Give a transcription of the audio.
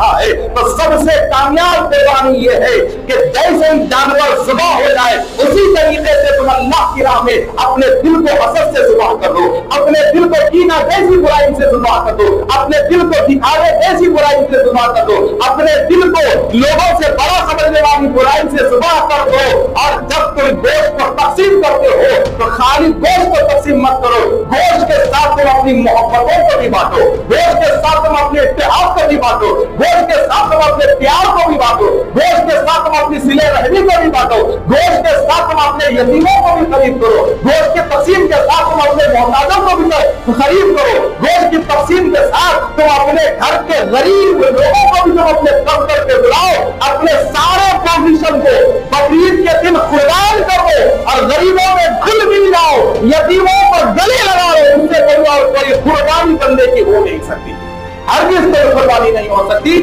ہے تو سب سے کامیاب قربانی یہ ہے کہ جیسے ہی جانور ذبح ہو جائے اسی طریقے سے تم اللہ کی راہ میں اپنے دل کو حسد سے ذبح کر دو، اپنے دل کو کینہ جیسی برائی سے ذبح کر دو، اپنے دل کو دکھاوے جیسی برائی سے ذبح کر دو، اپنے دل کو لوگوں سے بڑا سمجھنے والی برائی سے ذبح کر دو۔ اور جب تم گوشت کو تقسیم کرتے ہو تو خالی گوشت کو تقسیم مت کرو، گوشت کے ساتھ تم اپنی محبتوں کو بھی بانٹو، گوشت کے ساتھ تم اپنے اتحاد کو بھی بانٹو، گوشت کے ساتھ تم اپنے پیار کو بھی بانٹو، گوشت کے ساتھ تم اپنی صلہ رحمی کو بھی بانٹو، گوشت کے ساتھ تم اپنے یتیموں کو بھی خرید کرو، گوشت کے تقسیم کے ساتھ تم اپنے محتاجوں کو بھی خرید کرو، گوشت کی تقسیم کے ساتھ تم اپنے گھر کے غریب لوگوں کو بھی تم اپنے دفتر پہ بلاؤ، اپنے سارے پوزیشن کو بقرعید کے دن قربان کرو اور غریبوں میں گھل مل جاؤ، یتیموں پر گلے لگاؤ، ان سے کوئی اور کوئی قربانی بندے کی ہو نہیں سکتی، ہرگز کوئی قربانی نہیں ہو سکتی۔